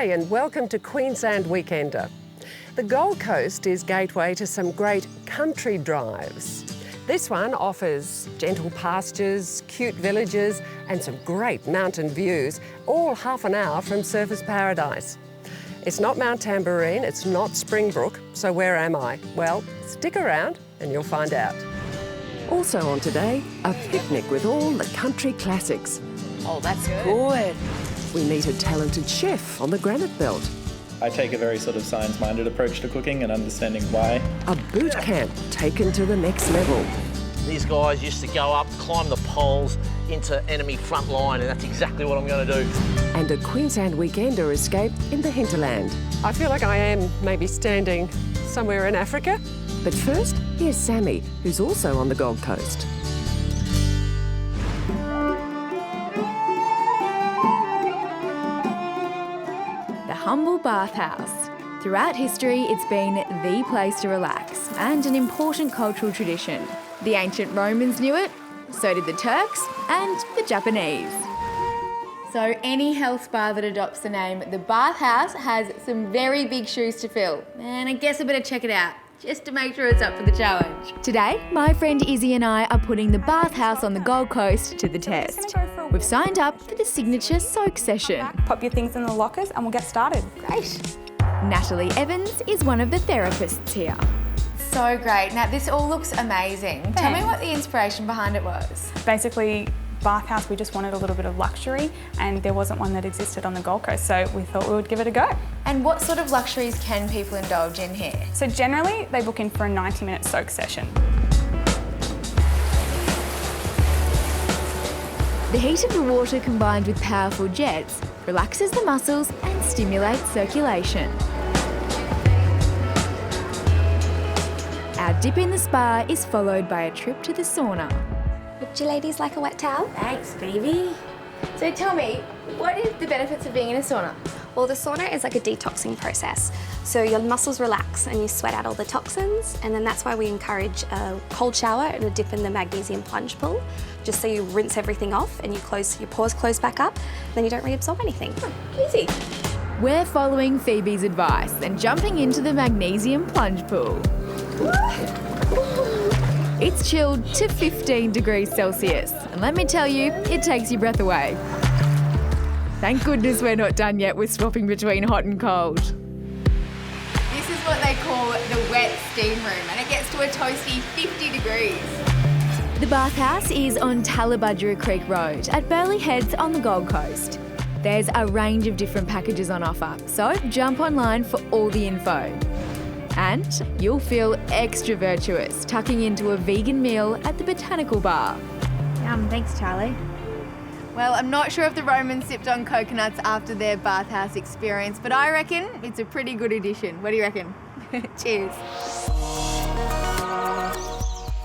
G'day and welcome to Queensland Weekender. The Gold Coast is gateway to some great country drives. This one offers gentle pastures, cute villages and some great mountain views, all half an hour from surfers' paradise. It's not Mount Tambourine, it's not Springbrook, so where am I? Well, stick around and you'll find out. Also on today, a picnic with all the country classics. Oh, that's good. We meet a talented chef on the Granite Belt. I take a very sort of science-minded approach to cooking and understanding why. A boot camp taken to the next level. These guys used to go up, climb the poles into enemy front line, and that's exactly what I'm going to do. And a Queensland Weekender escape in the hinterland. I feel like I am maybe standing somewhere in Africa. But first, here's Sammy, who's also on the Gold Coast. Humble bathhouse. Throughout history, it's been the place to relax and an important cultural tradition. The ancient Romans knew it, so did the Turks and the Japanese. So any health spa that adopts the name the bathhouse has some very big shoes to fill, and I guess I better check it out just to make sure it's up for the challenge. Today, my friend Izzy and I are putting the bathhouse on the Gold Coast to the test. We've signed up for the signature soak session. Pop your things in the lockers and we'll get started. Great. Natalie Evans is one of the therapists here. So great. Now, this all looks amazing. Thanks. Tell me what the inspiration behind it was. Basically, bathhouse, we just wanted a little bit of luxury and there wasn't one that existed on the Gold Coast, so we thought we would give it a go. And what sort of luxuries can people indulge in here? So generally, they book in for a 90-minute soak session. The heat of the water combined with powerful jets relaxes the muscles and stimulates circulation. Our dip in the spa is followed by a trip to the sauna. Would you ladies like a wet towel? Thanks, baby. So tell me, what is the benefits of being in a sauna? Well, the sauna is like a detoxing process. So your muscles relax and you sweat out all the toxins, and then that's why we encourage a cold shower and a dip in the magnesium plunge pool, just so you rinse everything off and your pores close back up, then you don't reabsorb anything. Easy. We're following Phoebe's advice and jumping into the magnesium plunge pool. It's chilled to 15 degrees Celsius, and let me tell you, it takes your breath away. Thank goodness we're not done yet with swapping between hot and cold. This is what they call the wet steam room, and it gets to a toasty 50 degrees. The bathhouse is on Tallabudgera Creek Road at Burleigh Heads on the Gold Coast. There's a range of different packages on offer, so jump online for all the info. And you'll feel extra virtuous tucking into a vegan meal at the Botanical Bar. Yum, thanks, Charlie. Well, I'm not sure if the Romans sipped on coconuts after their bathhouse experience, but I reckon it's a pretty good addition. What do you reckon? Cheers.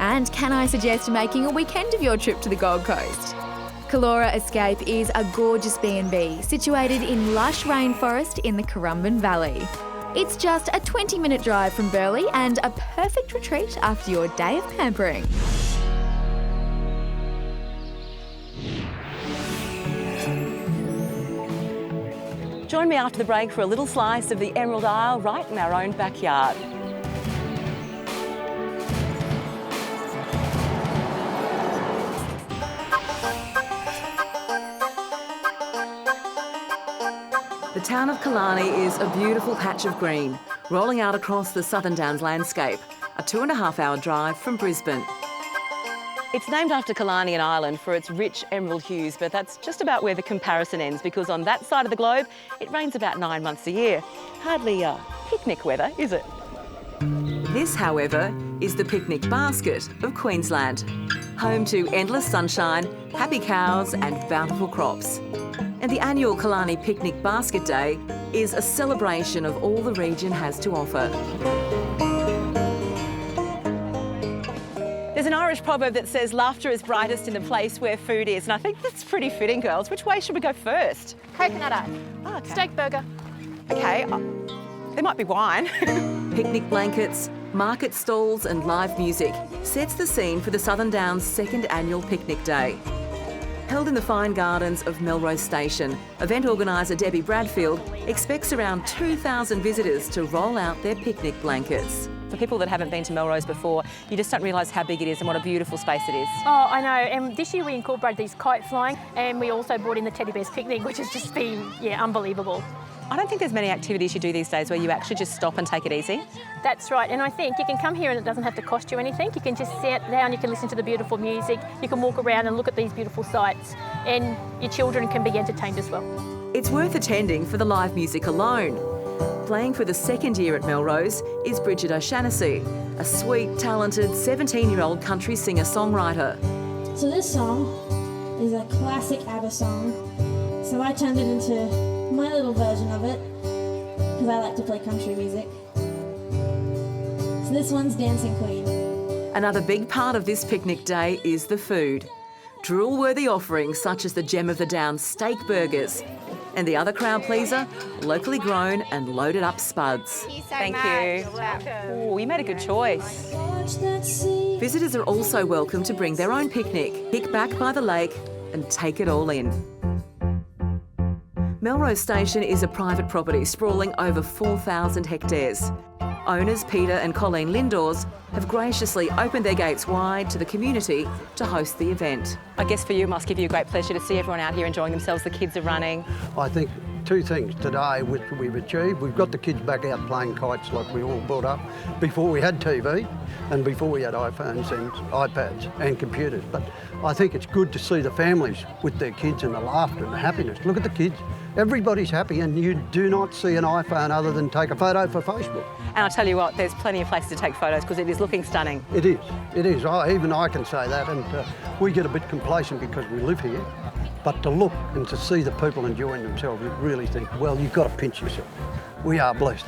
And can I suggest making a weekend of your trip to the Gold Coast? Calora Escape is a gorgeous B&B situated in lush rainforest in the Currumbin Valley. It's just a 20-minute drive from Burleigh and a perfect retreat after your day of pampering. Join me after the break for a little slice of the Emerald Isle right in our own backyard. The town of Killarney is a beautiful patch of green, rolling out across the Southern Downs landscape, a 2.5-hour drive from Brisbane. It's named after Killarney, an island, for its rich emerald hues, but that's just about where the comparison ends, because on that side of the globe, it rains about 9 months a year. Hardly picnic weather, is it? This, however, is the picnic basket of Queensland, home to endless sunshine, happy cows and bountiful crops. And the annual Killarney Picnic Basket Day is a celebration of all the region has to offer. There's an Irish proverb that says laughter is brightest in the place where food is, and I think that's pretty fitting, girls. Which way should we go first? Coconut eye. Oh, okay. Steak burger. Okay, there might be wine. Picnic blankets, market stalls and live music sets the scene for the Southern Downs' second annual Picnic Day. held in the fine gardens of Melrose Station. Event organiser Debbie Bradfield expects around 2,000 visitors to roll out their picnic blankets. For people that haven't been to Melrose before, you just don't realise how big it is and what a beautiful space it is. Oh, I know, and this year we incorporated these kite flying, and we also brought in the Teddy Bears picnic, which has just been, unbelievable. I don't think there's many activities you do these days where you actually just stop and take it easy. That's right, and I think you can come here and it doesn't have to cost you anything. You can just sit down, you can listen to the beautiful music, you can walk around and look at these beautiful sights, and your children can be entertained as well. It's worth attending for the live music alone. Playing for the second year at Melrose is Bridget O'Shaughnessy, a sweet, talented 17-year-old country singer-songwriter. So this song is a classic ABBA song, so I turned it into my little version of it because I like to play country music. So this one's Dancing Queen. Another big part of this picnic day is the food. Drool-worthy offerings such as the Gem of the Downs steak burgers, and the other crowd pleaser, locally grown and loaded up spuds. Thank you. Oh, you made a good choice. Visitors are also welcome to bring their own picnic, kick back by the lake and take it all in. Melrose Station is a private property sprawling over 4,000 hectares. Owners Peter and Colleen Lindors have graciously opened their gates wide to the community to host the event. I guess for you it must give you a great pleasure to see everyone out here enjoying themselves. The kids are running. I think two things today which we've achieved. We've got the kids back out playing kites like we all brought up before we had TV and before we had iPhones and iPads and computers. But I think it's good to see the families with their kids and the laughter and the happiness. Look at the kids. Everybody's happy and you do not see an iPhone other than take a photo for Facebook. And I'll tell you what, there's plenty of places to take photos because it is looking stunning. It is, it is. Even I can say that, and we get a bit complacent because we live here. But to look and to see the people enjoying themselves, you really think, well, you've got to pinch yourself. We are blessed.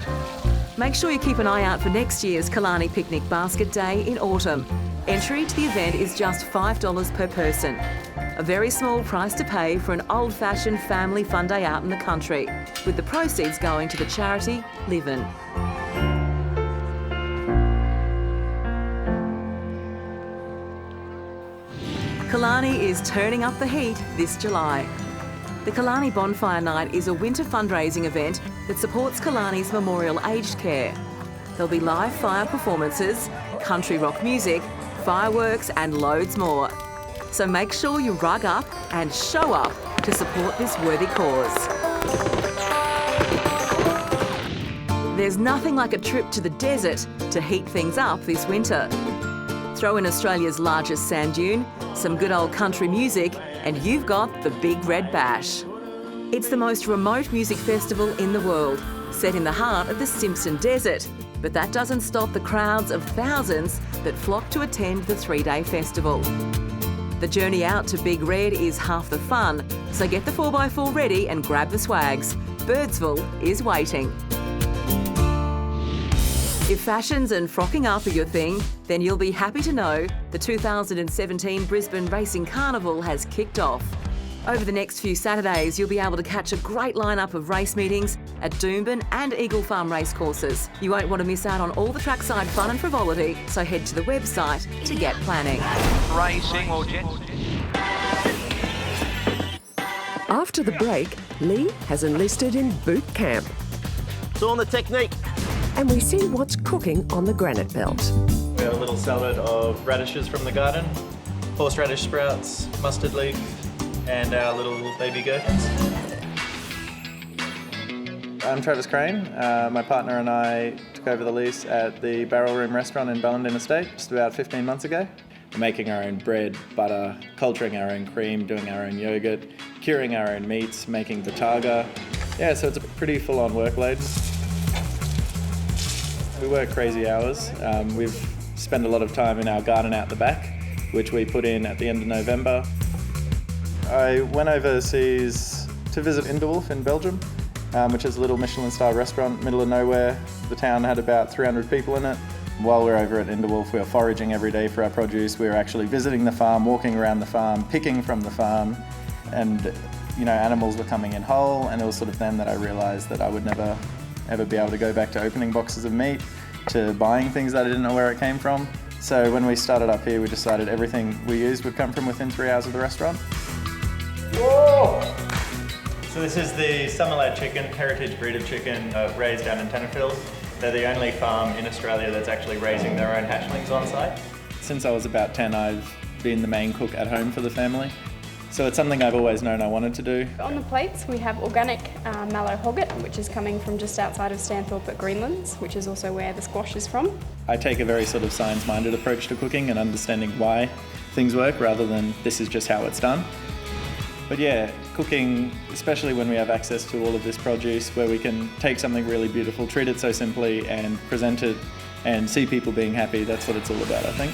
Make sure you keep an eye out for next year's Killarney Picnic Basket Day in autumn. Entry to the event is just $5 per person. A very small price to pay for an old-fashioned family fun day out in the country, with the proceeds going to the charity Live In. Killarney is turning up the heat this July. The Killarney Bonfire Night is a winter fundraising event that supports Killarney's memorial aged care. There'll be live fire performances, country rock music, fireworks and loads more. So make sure you rug up and show up to support this worthy cause. There's nothing like a trip to the desert to heat things up this winter. Throw in Australia's largest sand dune, some good old country music, and you've got the Big Red Bash. It's the most remote music festival in the world, set in the heart of the Simpson Desert. But that doesn't stop the crowds of thousands that flock to attend the 3-day festival. The journey out to Big Red is half the fun, so get the 4x4 ready and grab the swags. Birdsville is waiting. If fashions and frocking up are your thing, then you'll be happy to know the 2017 Brisbane Racing Carnival has kicked off. Over the next few Saturdays, you'll be able to catch a great lineup of race meetings at Doomben and Eagle Farm racecourses. You won't want to miss out on all the trackside fun and frivolity, so head to the website to get planning. Racing or jet. After the break, Lee has enlisted in boot camp. It's all on the technique. And we see what's cooking on the granite belt. We have a little salad of radishes from the garden, horseradish sprouts, mustard leaf, and our little baby gherkins. I'm Travis Crane. My partner and I took over the lease at the Barrel Room restaurant in Ballindin Estate just about 15 months ago. We're making our own bread, butter, culturing our own cream, doing our own yogurt, curing our own meats, making bataga. Yeah, so it's a pretty full-on workload. We work crazy hours. We've spent a lot of time in our garden out the back, which we put in at the end of November. I went overseas to visit Indewolf in Belgium, which is a little Michelin-star restaurant, middle of nowhere. The town had about 300 people in it. While we were over at Indewolf, we were foraging every day for our produce. We were actually visiting the farm, walking around the farm, picking from the farm, and animals were coming in whole. And it was sort of then that I realised that I would never ever be able to go back to opening boxes of meat, to buying things that I didn't know where it came from. So when we started up here, we decided everything we used would come from within 3 hours of the restaurant. Whoa! So this is the summer-led chicken, heritage breed of chicken raised down in Tenterfield. They're the only farm in Australia that's actually raising their own hatchlings on site. Since I was about 10, I've been the main cook at home for the family. So it's something I've always known I wanted to do. On the plates we have organic mallow hogget, which is coming from just outside of Stanthorpe at Greenlands, which is also where the squash is from. I take a very sort of science-minded approach to cooking and understanding why things work rather than this is just how it's done. But yeah, cooking, especially when we have access to all of this produce, where we can take something really beautiful, treat it so simply and present it and see people being happy, that's what it's all about, I think.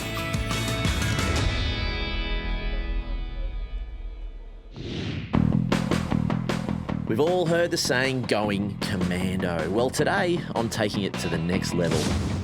We've all heard the saying, going commando. Well, today, I'm taking it to the next level.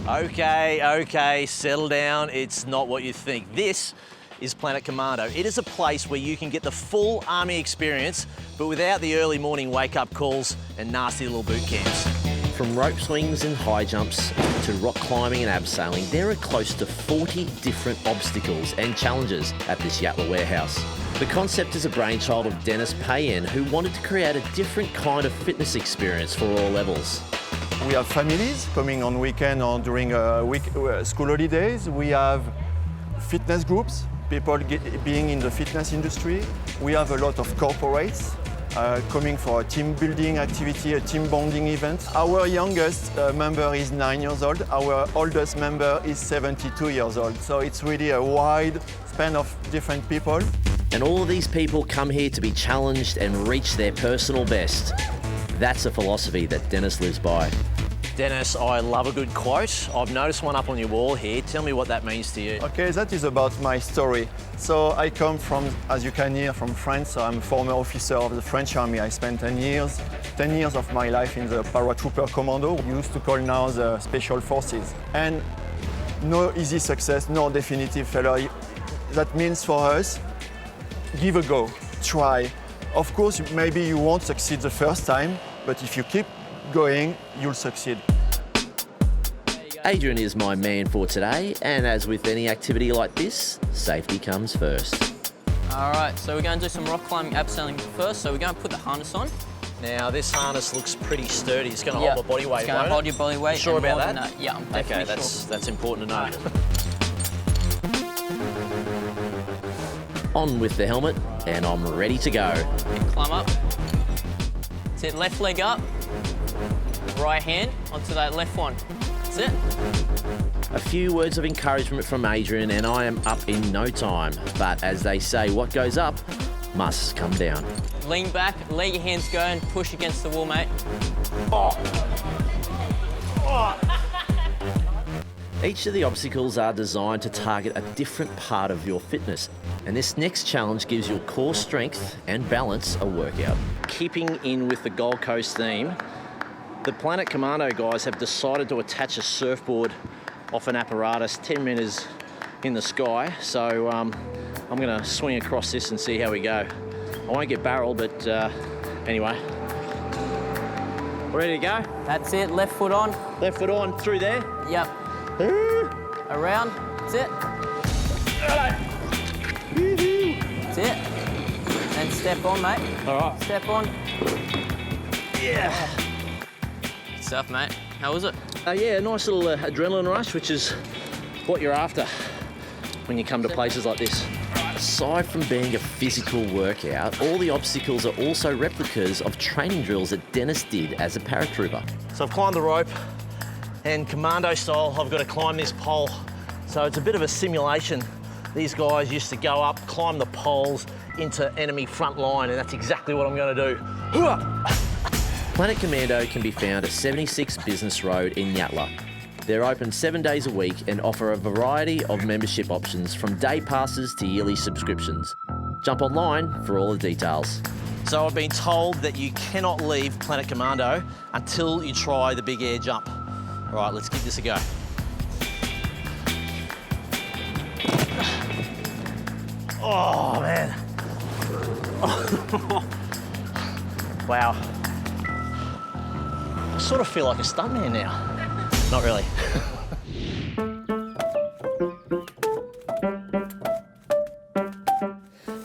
Okay, settle down. It's not what you think. This is Planet Commando. It is a place where you can get the full army experience, but without the early morning wake-up calls and nasty little boot camps. From rope swings and high jumps to rock climbing and abseiling, there are close to 40 different obstacles and challenges at this Yatala warehouse. The concept is a brainchild of Dennis Payen, who wanted to create a different kind of fitness experience for all levels. We have families coming on weekend or during school holidays. We have fitness groups, people being in the fitness industry. We have a lot of corporates coming for a team building activity, a team bonding event. Our youngest member is 9 years old. Our oldest member is 72 years old. So it's really a wide span of different people. And all of these people come here to be challenged and reach their personal best. That's a philosophy that Dennis lives by. Dennis, I love a good quote. I've noticed one up on your wall here. Tell me what that means to you. Okay, that is about my story. So I come from, as you can hear, from France. So I'm a former officer of the French Army. I spent 10 years of my life in the paratrooper Commando, we used to call now the Special Forces. And no easy success, no definitive failure. That means for us, give a go, try. Of course, maybe you won't succeed the first time, but if you keep going, you'll succeed. Adrian is my man for today, and as with any activity like this, safety comes first. All right, so we're going to do some rock climbing abseiling first, so we're going to put the harness on. Now, this harness looks pretty sturdy. It's going to hold my body weight, It's going to hold your body weight. Sure about that? Yeah, I'm definitely sure. Okay, that's important to know. On with the helmet, and I'm ready to go. And climb up. That's it, left leg up. Right hand onto that left one. That's it. A few words of encouragement from Adrian, and I am up in no time. But as they say, what goes up must come down. Lean back, let your hands go and push against the wall, mate. Each of the obstacles are designed to target a different part of your fitness, and this next challenge gives your core strength and balance a workout. Keeping in with the Gold Coast theme, the Planet Commando guys have decided to attach a surfboard off an apparatus 10 metres in the sky, so I'm going to swing across this and see how we go. I won't get barreled, but anyway. Ready to go? That's it, left foot on. Left foot on, through there? Yep. Around, that's it. That's it. And step on, mate. All right. Step on. Yeah. Good stuff, mate. How was it? Yeah, a nice little adrenaline rush, which is what you're after when you come to places like this. Aside from being a physical workout, all the obstacles are also replicas of training drills that Dennis did as a paratrooper. So I've climbed the rope, and commando style, I've got to climb this pole. So it's a bit of a simulation. These guys used to go up, climb the poles into enemy front line, and that's exactly what I'm going to do. Planet Commando can be found at 76 Business Road in Yatala. They're open 7 days a week and offer a variety of membership options from day passes to yearly subscriptions. Jump online for all the details. So I've been told that you cannot leave Planet Commando until you try the big air jump. All right, let's give this a go. Oh, man. Wow. I sort of feel like a stuntman now. Not really.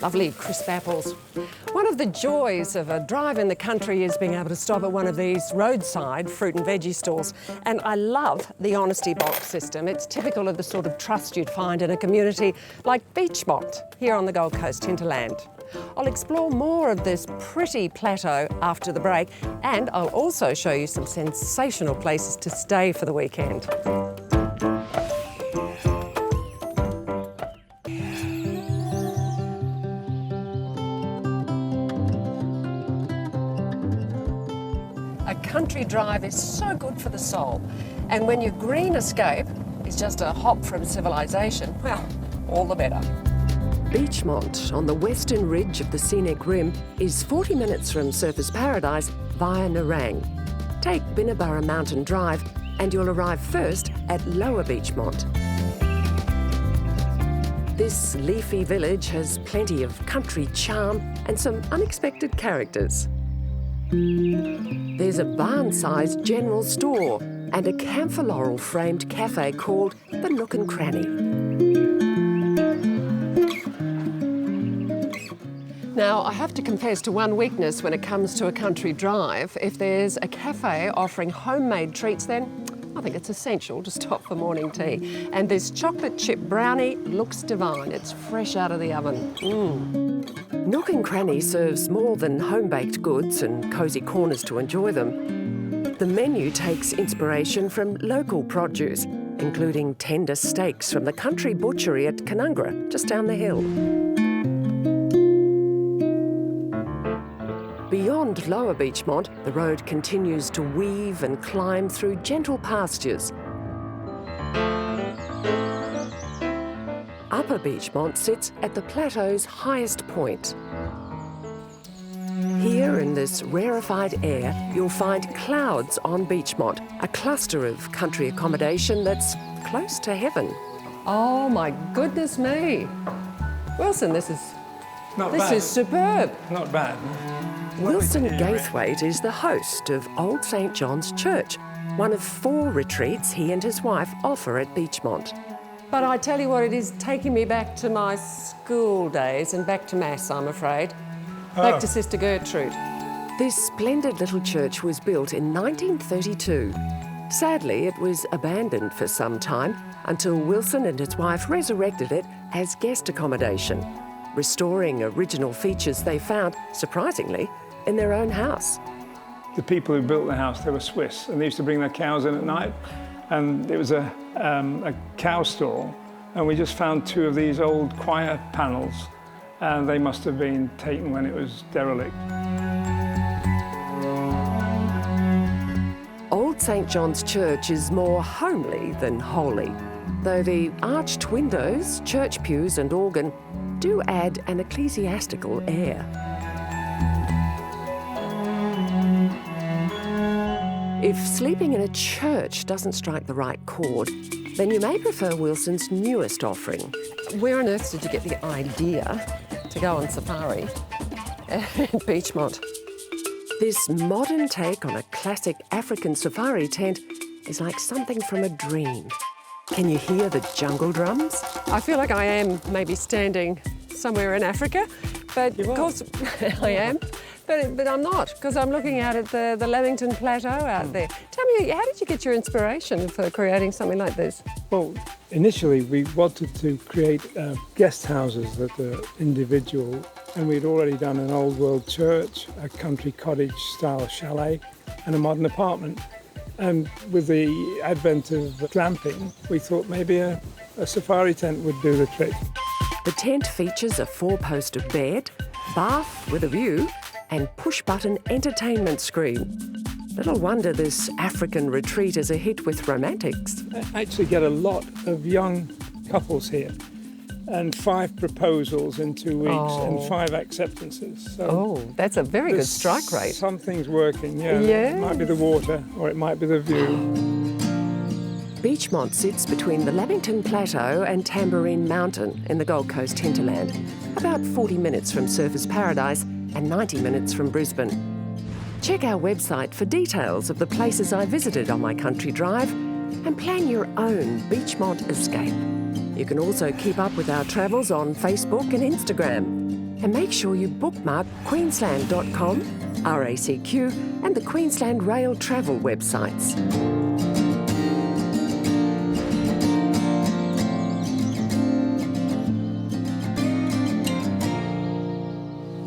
Lovely crisp apples. One of the joys of a drive in the country is being able to stop at one of these roadside fruit and veggie stalls. And I love the honesty box system. It's typical of the sort of trust you'd find in a community like Beachmont here on the Gold Coast hinterland. I'll explore more of this pretty plateau after the break, and I'll also show you some sensational places to stay for the weekend. A country drive is so good for the soul, and when your green escape is just a hop from civilization, well, all the better. Beachmont, on the western ridge of the scenic rim, is 40 minutes from Surfers Paradise via Nerang. Take Binnaburra Mountain Drive and you'll arrive first at Lower Beachmont. This leafy village has plenty of country charm and some unexpected characters. There's a barn-sized general store and a camphor laurel-framed cafe called the Nook and Cranny. Now, I have to confess to one weakness when it comes to a country drive. If there's a cafe offering homemade treats, then I think it's essential to stop for morning tea. And this chocolate chip brownie looks divine. It's fresh out of the oven. Nook and Cranny serves more than home-baked goods and cosy corners to enjoy them. The menu takes inspiration from local produce, including tender steaks from the country butchery at Canungra, just down the hill. Beyond Lower Beachmont, the road continues to weave and climb through gentle pastures. Upper Beachmont sits at the plateau's highest point. Here in this rarefied air, you'll find clouds on Beachmont, a cluster of country accommodation that's close to heaven. Oh my goodness me. Wilson, this is superb. Not bad. Wilson Gaithwaite is the host of Old St John's Church, one of 4 retreats he and his wife offer at Beachmont. But I tell you what, it is taking me back to my school days and back to Mass, I'm afraid. Back to Sister Gertrude. This splendid little church was built in 1932. Sadly, it was abandoned for some time until Wilson and his wife resurrected it as guest accommodation, restoring original features they found, surprisingly, in their own house. The people who built the house, they were Swiss, and they used to bring their cows in at night, and it was a cow stall, and we just found 2 of these old choir panels, and they must have been taken when it was derelict. Old St John's Church is more homely than holy, though the arched windows, church pews and organ do add an ecclesiastical air. If sleeping in a church doesn't strike the right chord, then you may prefer Wilson's newest offering. Where on earth did you get the idea to go on safari at Beachmont? This modern take on a classic African safari tent is like something from a dream. Can you hear the jungle drums? I feel like I am maybe standing somewhere in Africa, but of course I am. But I'm not, because I'm looking out at the Lamington Plateau out there. Tell me, how did you get your inspiration for creating something like this? Well, initially we wanted to create guest houses that are individual, and we'd already done an old world church, a country cottage style chalet, and a modern apartment. And with the advent of glamping, we thought maybe a safari tent would do the trick. The tent features a 4-poster bed, bath with a view, and push-button entertainment screen. Little wonder this African retreat is a hit with romantics. I actually get a lot of young couples here, and 5 proposals in 2 weeks and 5 acceptances. So that's a very good strike rate. Something's working, yeah. Yes. It might be the water or it might be the view. Beachmont sits between the Lamington Plateau and Tambourine Mountain in the Gold Coast hinterland, about 40 minutes from Surfers Paradise and 90 minutes from Brisbane. Check our website for details of the places I visited on my country drive and plan your own Beachmont escape. You can also keep up with our travels on Facebook and Instagram. And make sure you bookmark queensland.com, RACQ and the Queensland Rail Travel websites.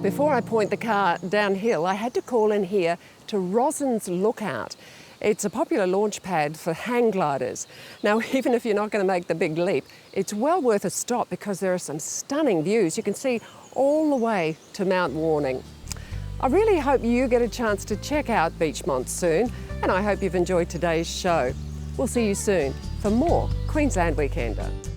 Before I point the car downhill, I had to call in here to Rosin's Lookout. It's a popular launch pad for hang gliders. Now, even if you're not going to make the big leap, it's well worth a stop because there are some stunning views. You can see all the way to Mount Warning. I really hope you get a chance to check out Beachmont soon, and I hope you've enjoyed today's show. We'll see you soon for more Queensland Weekender.